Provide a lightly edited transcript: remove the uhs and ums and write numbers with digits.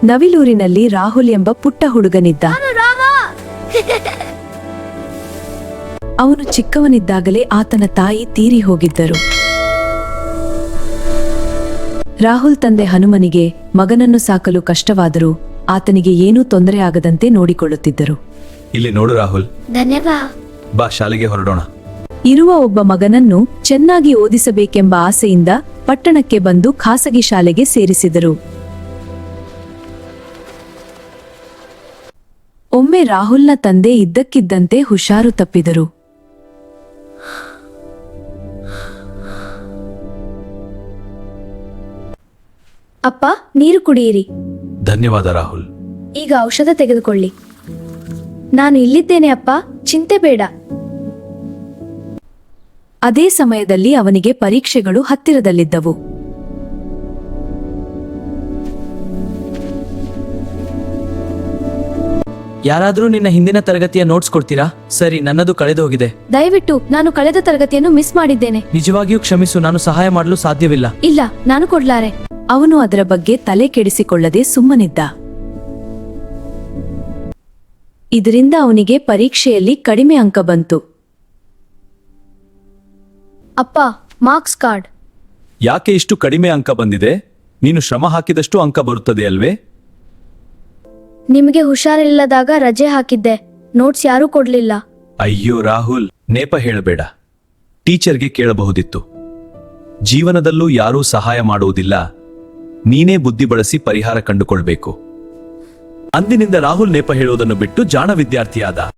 ನವಿಲೂರಿನಲ್ಲಿ ರಾಹುಲ್ ಎಂಬ ಪುಟ್ಟ ಹುಡುಗನಿದ್ದ. ಅವನು ಚಿಕ್ಕವನಿದ್ದಾಗಲೇ ಆತನ ತಾಯಿ ತೀರಿ ಹೋಗಿದ್ದರು. ರಾಹುಲ್ ತಂದೆ ಹನುಮನಿಗೆ ಮಗನನ್ನು ಸಾಕಲು ಕಷ್ಟವಾದರೂ ಆತನಿಗೆ ಏನೂ ತೊಂದರೆ ಆಗದಂತೆ ನೋಡಿಕೊಳ್ಳುತ್ತಿದ್ದರು. ಇಲ್ಲಿ ನೋಡು ರಾಹುಲ್, ಧನ್ಯವಾದ. ಬಾ ಶಾಲೆಗೆ ಹೊರಡೋಣ. ಇರುವ ಒಬ್ಬ ಮಗನನ್ನು ಚೆನ್ನಾಗಿ ಓದಿಸಬೇಕೆಂಬ ಆಸೆಯಿಂದ ಪಟ್ಟಣಕ್ಕೆ ಬಂದು ಖಾಸಗಿ ಶಾಲೆಗೆ ಸೇರಿಸಿದರು. ಒಮ್ಮೆ ರಾಹುಲ್ನ ತಂದೆ ಇದ್ದಕ್ಕಿದ್ದಂತೆ ಹುಷಾರು ತಪ್ಪಿದರು. ಅಪ್ಪ, ನೀರು ಕುಡಿಯಿರಿ. ಧನ್ಯವಾದ ರಾಹುಲ್. ಈಗ ಔಷಧ ತೆಗೆದುಕೊಳ್ಳಿ. ನಾನು ಇಲ್ಲಿದ್ದೇನೆ ಅಪ್ಪ, ಚಿಂತೆ ಬೇಡ. ಅದೇ ಸಮಯದಲ್ಲಿ ಅವನಿಗೆ ಪರೀಕ್ಷೆಗಳು ಹತ್ತಿರದಲ್ಲಿದ್ದವು. ಯಾರಾದ್ರೂ ನಿನ್ನ ಹಿಂದಿನ ತರಗತಿಯ ನೋಟ್ಸ್ ಕೊಡ್ತೀರಾ? ಸರಿ, ನನ್ನದು ಕಳೆದು ಹೋಗಿದೆ. ದಯವಿಟ್ಟು, ನಾನು ಕಳೆದ ತರಗತಿಯನ್ನು ಮಿಸ್ ಮಾಡಿದ್ದೇನೆ. ನಿಜವಾಗಿಯೂ ಕ್ಷಮಿಸು, ನಾನು ಸಹಾಯ ಮಾಡಲು ಸಾಧ್ಯವಿಲ್ಲ. ಇಲ್ಲ, ನಾನು ಕೊಡ್ಲಾರೆ. ಅವನು ಅದರ ಬಗ್ಗೆ ತಲೆ ಕೆಡಿಸಿಕೊಳ್ಳದೆ ಸುಮ್ಮನಿದ್ದ. ಇದರಿಂದ ಅವನಿಗೆ ಪರೀಕ್ಷೆಯಲ್ಲಿ ಕಡಿಮೆ ಅಂಕ ಬಂತು. ಅಪ್ಪ, ಮಾರ್ಕ್ಸ್ ಕಾರ್ಡ್. ಯಾಕೆ ಇಷ್ಟು ಕಡಿಮೆ ಅಂಕ ಬಂದಿದೆ? ನೀನು ಶ್ರಮ ಹಾಕಿದಷ್ಟು ಅಂಕ ಬರುತ್ತದೆ ಅಲ್ವೇ? ನಿಮಗೆ ಹುಷಾರಿಲ್ಲದಾಗ ರಜೆ ಹಾಕಿದ್ದೆ. ನೋಟ್ಸ್ ಯಾರೂ ಕೊಡ್ಲಿಲ್ಲ. ಅಯ್ಯೋ ರಾಹುಲ್, ನೇಪ ಹೇಳಬೇಡ. ಟೀಚರ್ಗೆ ಕೇಳಬಹುದಿತ್ತು. ಜೀವನದಲ್ಲೂ ಯಾರೂ ಸಹಾಯ ಮಾಡುವುದಿಲ್ಲ, ನೀನೇ ಬುದ್ಧಿ ಬಳಸಿ ಪರಿಹಾರ ಕಂಡುಕೊಳ್ಬೇಕು. ಅಂದಿನಿಂದ ರಾಹುಲ್ ನೇಪ ಹೇಳುವುದನ್ನು ಬಿಟ್ಟು ಜಾಣ ವಿದ್ಯಾರ್ಥಿಯಾದ.